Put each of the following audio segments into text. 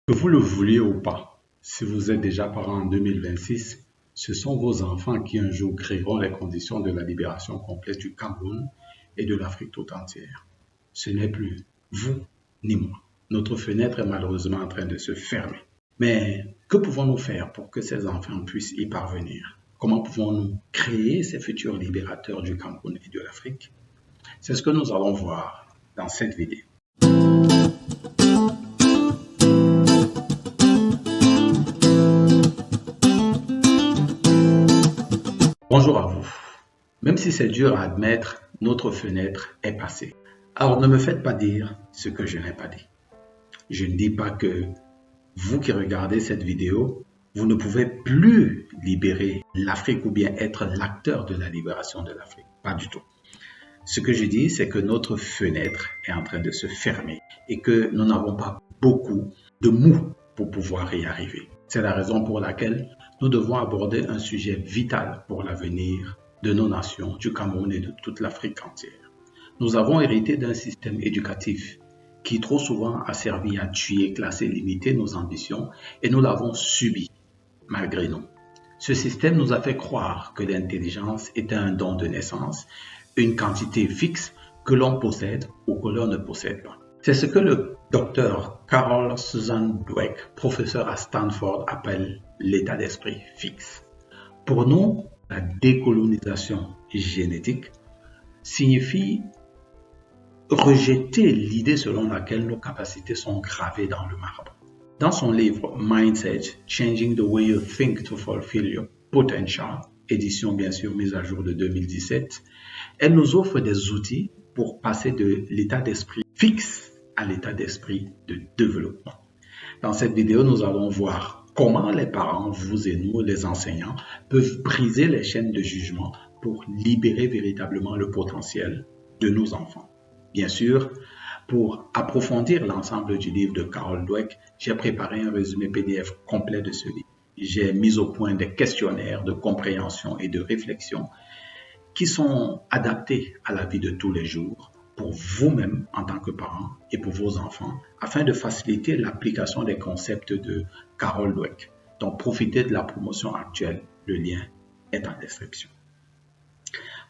Que vous le vouliez ou pas, si vous êtes déjà parent en 2026, ce sont vos enfants qui un jour créeront les conditions de la libération complète du Cameroun et de l'Afrique tout entière. Ce n'est plus vous ni moi. Notre fenêtre est malheureusement en train de se fermer. Mais que pouvons-nous faire pour que ces enfants puissent y parvenir? Comment pouvons-nous créer ces futurs libérateurs du Cameroun et de l'Afrique? C'est ce que nous allons voir dans cette vidéo. Bonjour à vous. Même si c'est dur à admettre, notre fenêtre est passée. Alors ne me faites pas dire ce que je n'ai pas dit. Je ne dis pas que vous qui regardez cette vidéo, vous ne pouvez plus libérer l'Afrique ou bien être l'acteur de la libération de l'Afrique. Pas du tout. Ce que je dis, c'est que notre fenêtre est en train de se fermer et que nous n'avons pas beaucoup de mou pour pouvoir y arriver. C'est la raison pour laquelle nous devons aborder un sujet vital pour l'avenir de nos nations, du Cameroun et de toute l'Afrique entière. Nous avons hérité d'un système éducatif qui trop souvent a servi à tuer, classer, limiter nos ambitions et nous l'avons subi malgré nous. Ce système nous a fait croire que l'intelligence était un don de naissance, une quantité fixe que l'on possède ou que l'on ne possède pas. C'est ce que le docteur Carol Susan Dweck, professeur à Stanford, appelle l'état d'esprit fixe. Pour nous, la décolonisation génétique signifie rejeter l'idée selon laquelle nos capacités sont gravées dans le marbre. Dans son livre Mindset, Changing the Way You Think to Fulfill Your Potential, édition bien sûr mise à jour de 2017, elle nous offre des outils pour passer de l'état d'esprit fixe à l'état d'esprit de développement. Dans cette vidéo, nous allons voir comment les parents, vous et nous, les enseignants, peuvent briser les chaînes de jugement pour libérer véritablement le potentiel de nos enfants. Bien sûr, pour approfondir l'ensemble du livre de Carol Dweck, j'ai préparé un résumé PDF complet de ce livre. J'ai mis au point des questionnaires de compréhension et de réflexion qui sont adaptés à la vie de tous les jours pour vous-même en tant que parent et pour vos enfants afin de faciliter l'application des concepts de Carol Dweck. Donc, profitez de la promotion actuelle. Le lien est en description.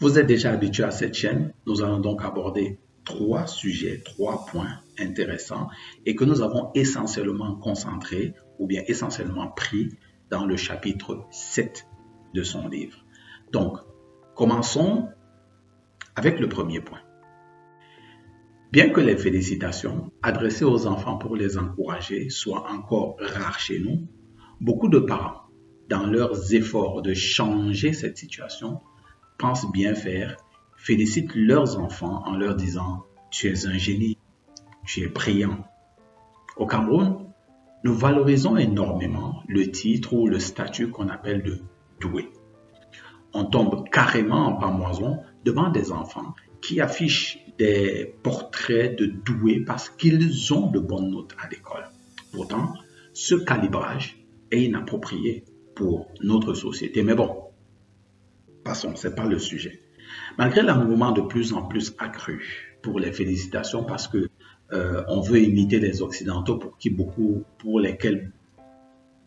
Vous êtes déjà habitué à cette chaîne. Nous allons donc aborder 3 sujets, 3 points intéressants et que nous avons essentiellement concentrés ou bien essentiellement pris dans le chapitre 7 de son livre. Donc, commençons avec le premier point. Bien que les félicitations adressées aux enfants pour les encourager soient encore rares chez nous, beaucoup de parents, dans leurs efforts de changer cette situation, pensent bien faire, félicitent leurs enfants en leur disant « Tu es un génie, tu es brillant ». Au Cameroun, nous valorisons énormément le titre ou le statut qu'on appelle de doué. On tombe carrément en pamoison devant des enfants qui affichent des portraits de doués parce qu'ils ont de bonnes notes à l'école. Pourtant, ce calibrage est inapproprié pour notre société. Mais bon, passons, ce n'est pas le sujet. Malgré l'engouement de plus en plus accru pour les félicitations parce que on veut imiter les Occidentaux pour lesquels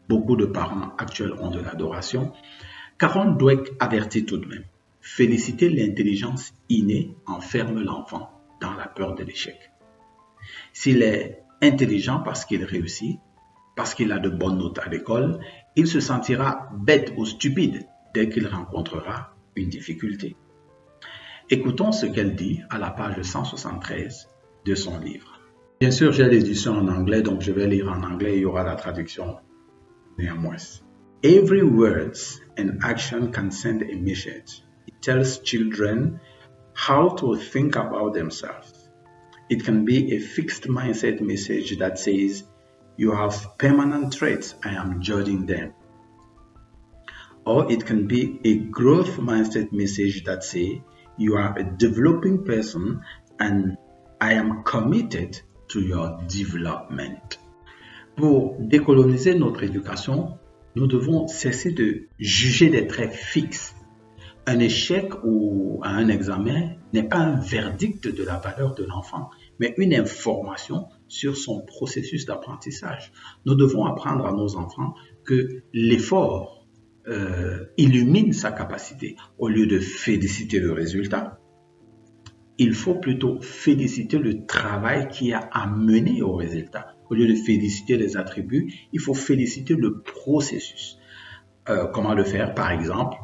beaucoup de parents actuels ont de l'adoration, Carol Dweck avertit tout de même. Féliciter l'intelligence innée enferme l'enfant dans la peur de l'échec. S'il est intelligent parce qu'il réussit, parce qu'il a de bonnes notes à l'école, il se sentira bête ou stupide dès qu'il rencontrera une difficulté. Écoutons ce qu'elle dit à la page 173 de son livre. Bien sûr, j'ai l'édition en anglais, donc je vais lire en anglais, il y aura la traduction néanmoins. Every words and action can send a message. It tells children how to think about themselves. It can be a fixed mindset message that says, you have permanent traits, I am judging them. Or it can be a growth mindset message that says, you are a developing person and I am committed to your development. Pour décoloniser notre éducation, nous devons cesser de juger des traits fixes. Un échec ou un examen n'est pas un verdict de la valeur de l'enfant, mais une information sur son processus d'apprentissage. Nous devons apprendre à nos enfants que l'effort illumine sa capacité. Au lieu de féliciter le résultat, il faut plutôt féliciter le travail qui a amené au résultat. Au lieu de féliciter les attributs, il faut féliciter le processus. Comment le faire? Par exemple,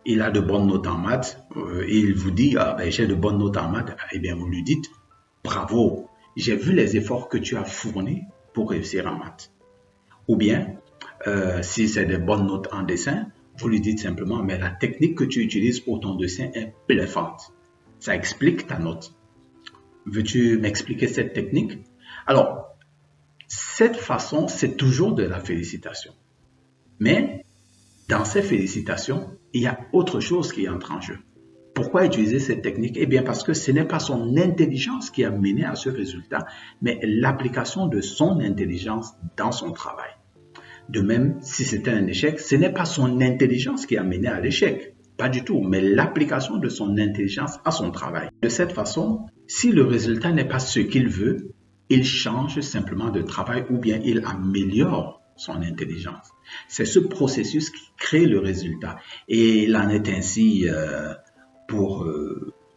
il a de bonnes notes en maths et il vous dit j'ai de bonnes notes en maths. Eh bien, vous lui dites bravo, j'ai vu les efforts que tu as fournis pour réussir en maths. Ou bien, si c'est de bonnes notes en dessin, vous lui dites simplement mais la technique que tu utilises pour ton dessin est bluffante. Ça explique ta note. Veux-tu m'expliquer cette technique? Alors, cette façon, c'est toujours de la félicitation. Mais dans ces félicitations, il y a autre chose qui entre en jeu. Pourquoi utiliser cette technique? Eh bien, parce que ce n'est pas son intelligence qui a mené à ce résultat, mais l'application de son intelligence dans son travail. De même, si c'était un échec, ce n'est pas son intelligence qui a mené à l'échec. Pas du tout, mais l'application de son intelligence à son travail. De cette façon, si le résultat n'est pas ce qu'il veut, il change simplement de travail ou bien il améliore son intelligence. C'est ce processus qui crée le résultat. Et il en est ainsi pour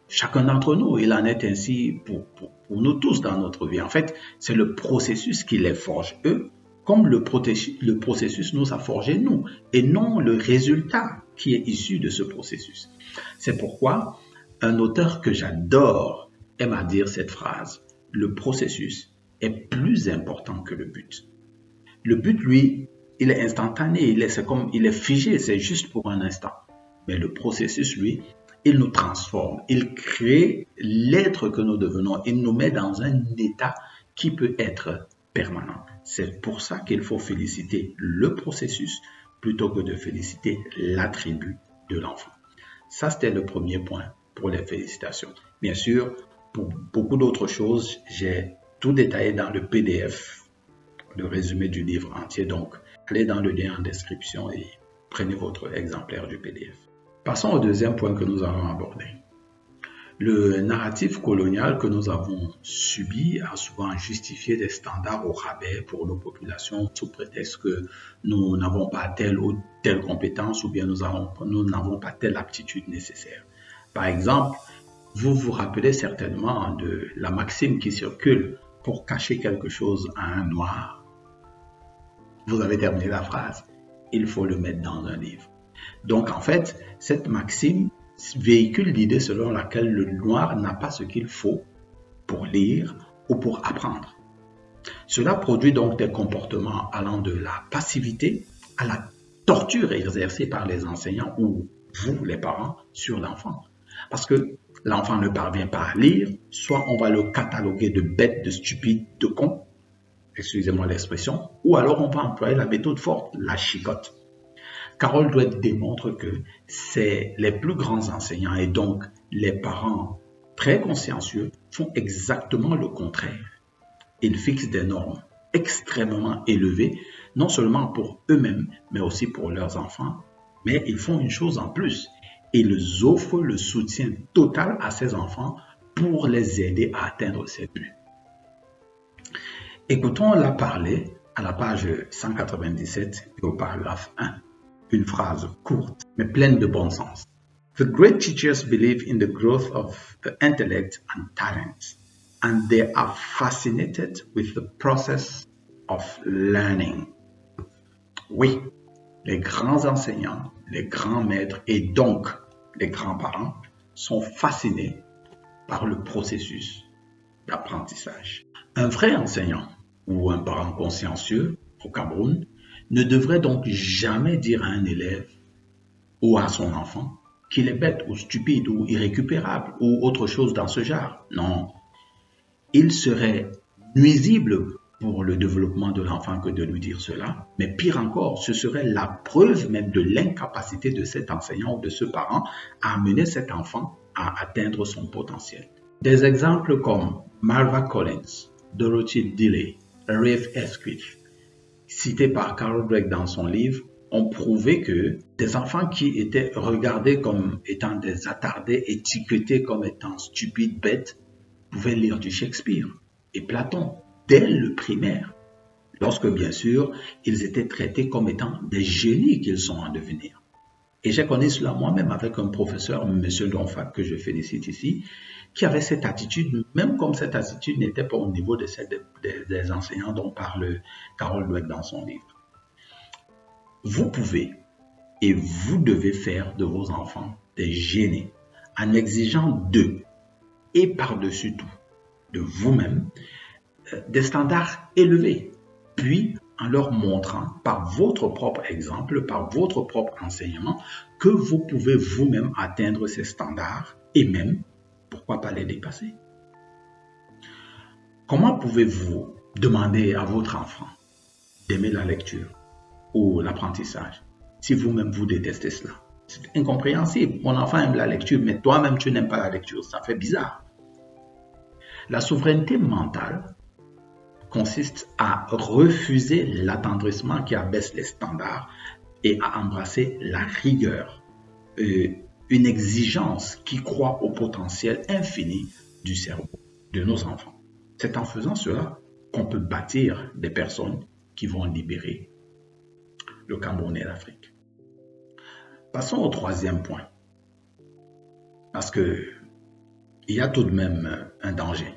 chacun d'entre nous. Il en est ainsi pour nous tous dans notre vie. En fait, c'est le processus qui les forge eux, comme le processus nous a forgé nous, et non le résultat qui est issu de ce processus. C'est pourquoi un auteur que j'adore aime à dire cette phrase: le processus est plus important que le but. Le but, lui, il est instantané, il est figé, c'est juste pour un instant. Mais le processus, lui, il nous transforme, il crée l'être que nous devenons, il nous met dans un état qui peut être permanent. C'est pour ça qu'il faut féliciter le processus plutôt que de féliciter l'attribut de l'enfant. Ça, c'était le premier point pour les félicitations. Bien sûr, pour beaucoup d'autres choses, j'ai tout détaillé dans le PDF, le résumé du livre entier. Donc, allez dans le lien en description et prenez votre exemplaire du PDF. Passons au deuxième point que nous allons aborder. Le narratif colonial que nous avons subi a souvent justifié des standards au rabais pour nos populations sous prétexte que nous n'avons pas telle ou telle compétence ou bien nous n'avons pas telle aptitude nécessaire. Par exemple, vous vous rappelez certainement de la maxime qui circule: pour cacher quelque chose à un noir. Vous avez terminé la phrase, il faut le mettre dans un livre. Donc en fait, cette maxime véhicule l'idée selon laquelle le noir n'a pas ce qu'il faut pour lire ou pour apprendre. Cela produit donc des comportements allant de la passivité à la torture exercée par les enseignants ou vous, les parents, sur l'enfant. Parce que l'enfant ne parvient pas à lire, soit on va le cataloguer de bête, de stupide, de con, excusez-moi l'expression, ou alors on va employer la méthode forte, la chicotte. Carol Dweck démontre que c'est les plus grands enseignants et donc les parents très consciencieux font exactement le contraire. Ils fixent des normes extrêmement élevées, non seulement pour eux-mêmes, mais aussi pour leurs enfants. Mais ils font une chose en plus, ils offrent le soutien total à ces enfants pour les aider à atteindre ces buts. Écoutons-la parler à la page 197 et au paragraphe 1. Une phrase courte, mais pleine de bon sens. The great teachers believe in the growth of the intellect and talent, and they are fascinated with the process of learning. Oui, les grands enseignants, les grands maîtres et donc les grands-parents sont fascinés par le processus d'apprentissage. Un vrai enseignant ou un parent consciencieux au Cameroun ne devrait donc jamais dire à un élève ou à son enfant qu'il est bête ou stupide ou irrécupérable ou autre chose dans ce genre. Non, il serait nuisible pour le développement de l'enfant que de lui dire cela, mais pire encore, ce serait la preuve même de l'incapacité de cet enseignant ou de ce parent à amener cet enfant à atteindre son potentiel. Des exemples comme Marva Collins, Dorothy Dilley, Rafe Esquith, cités par Carol Dweck dans son livre, ont prouvé que des enfants qui étaient regardés comme étant des attardés, étiquetés comme étant stupides, bêtes, pouvaient lire du Shakespeare et Platon, dès le primaire, lorsque bien sûr, ils étaient traités comme étant des génies qu'ils sont en devenir. Et j'ai connu cela moi-même avec un professeur, M. Donfac, que je félicite ici, qui avait cette attitude, même comme cette attitude n'était pas au niveau de celle des enseignants dont parle Carol Dweck dans son livre. Vous pouvez et vous devez faire de vos enfants des génies en exigeant d'eux et par-dessus tout de vous-même des standards élevés, puis en leur montrant par votre propre exemple, par votre propre enseignement, que vous pouvez vous-même atteindre ces standards et même, pourquoi pas les dépasser. Comment pouvez-vous demander à votre enfant d'aimer la lecture ou l'apprentissage si vous-même vous détestez cela? C'est incompréhensible. Mon enfant aime la lecture, mais toi-même tu n'aimes pas la lecture. Ça fait bizarre. La souveraineté mentale consiste à refuser l'attendrissement qui abaisse les standards et à embrasser la rigueur, une exigence qui croit au potentiel infini du cerveau de nos enfants. C'est en faisant cela qu'on peut bâtir des personnes qui vont libérer le Cameroun et l'Afrique. Passons au troisième point, parce que il y a tout de même un danger.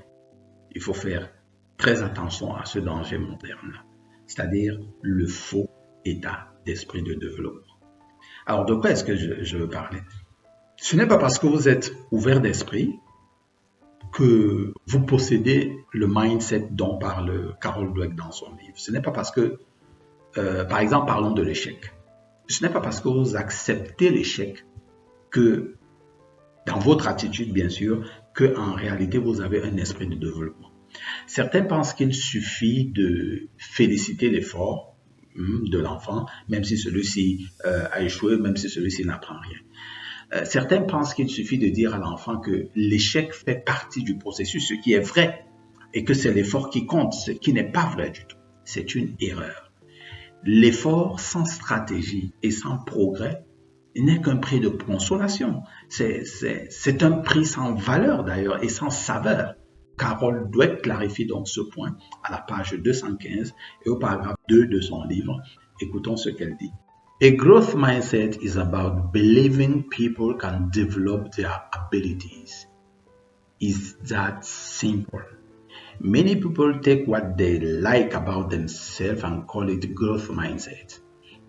Il faut faire très attention à ce danger moderne, c'est-à-dire le faux état d'esprit de développement. Alors, de quoi est-ce que je veux parler? Ce n'est pas parce que vous êtes ouvert d'esprit que vous possédez le mindset dont parle Carol Dweck dans son livre. Ce n'est pas parce que, par exemple, parlons de l'échec. Ce n'est pas parce que vous acceptez l'échec que, dans votre attitude, bien sûr, qu'en réalité, vous avez un esprit de développement. Certains pensent qu'il suffit de féliciter l'effort de l'enfant, même si celui-ci a échoué, même si celui-ci n'apprend rien. Certains pensent qu'il suffit de dire à l'enfant que l'échec fait partie du processus, ce qui est vrai, et que c'est l'effort qui compte, ce qui n'est pas vrai du tout. C'est une erreur. L'effort sans stratégie et sans progrès n'est qu'un prix de consolation. C'est un prix sans valeur d'ailleurs et sans saveur. Carol Dweck clarifie donc ce point à la page 215 et au paragraphe 2 de son livre. Écoutons ce qu'elle dit. A growth mindset is about believing people can develop their abilities. It's that simple. Many people take what they like about themselves and call it growth mindset.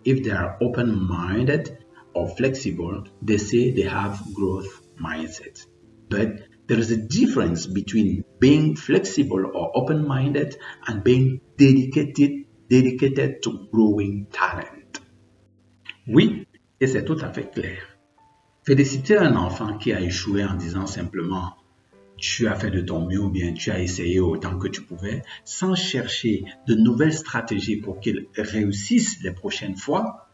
If they are open-minded or flexible, they say they have growth mindset. But there is a difference between being flexible or open-minded and being dedicated to growing talent. Oui, et c'est tout à fait clair. Féliciter un enfant qui a échoué en disant simplement « tu as fait de ton mieux » ou bien « tu as essayé autant que tu pouvais » sans chercher de nouvelles stratégies pour qu'il réussisse les prochaines fois,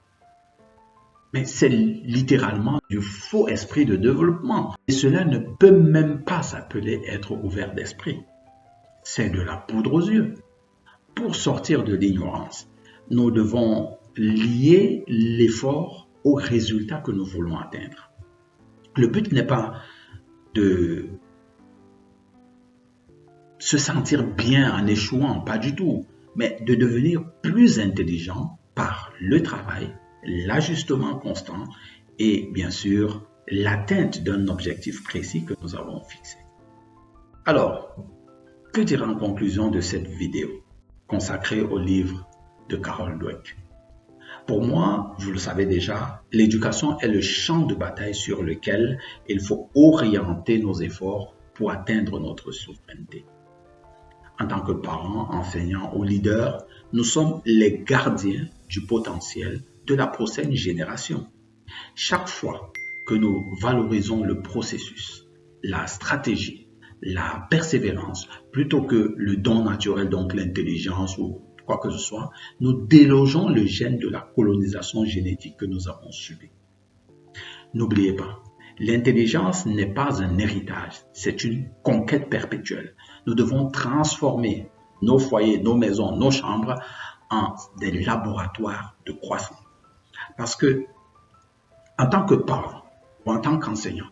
mais c'est littéralement du faux esprit de développement. Et cela ne peut même pas s'appeler être ouvert d'esprit. C'est de la poudre aux yeux. Pour sortir de l'ignorance, nous devons lier l'effort au résultat que nous voulons atteindre. Le but n'est pas de se sentir bien en échouant, pas du tout, mais de devenir plus intelligent par le travail, l'ajustement constant et bien sûr l'atteinte d'un objectif précis que nous avons fixé. Alors, que dire en conclusion de cette vidéo consacrée au livre de Carol Dweck? Pour moi, vous le savez déjà, l'éducation est le champ de bataille sur lequel il faut orienter nos efforts pour atteindre notre souveraineté. En tant que parents, enseignants ou leaders, nous sommes les gardiens du potentiel de la prochaine génération. Chaque fois que nous valorisons le processus, la stratégie, la persévérance, plutôt que le don naturel, donc l'intelligence ou quoi que ce soit, nous délogeons le gène de la colonisation génétique que nous avons subi. N'oubliez pas, l'intelligence n'est pas un héritage, c'est une conquête perpétuelle. Nous devons transformer nos foyers, nos maisons, nos chambres en des laboratoires de croissance. Parce que, en tant que parents ou en tant qu'enseignants,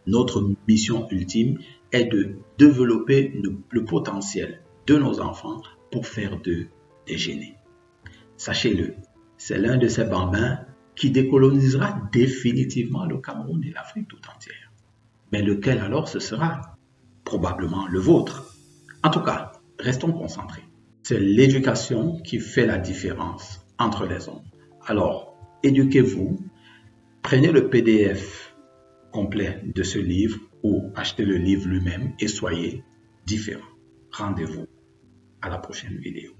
notre mission ultime est de développer le potentiel de nos enfants pour faire d'eux des génies. Sachez-le, c'est l'un de ces bambins qui décolonisera définitivement le Cameroun et l'Afrique tout entière. Mais lequel alors ce sera? Probablement le vôtre. En tout cas, restons concentrés. C'est l'éducation qui fait la différence entre les hommes. Alors, éduquez-vous, prenez le PDF complet de ce livre ou achetez le livre lui-même et soyez différents. Rendez-vous à la prochaine vidéo.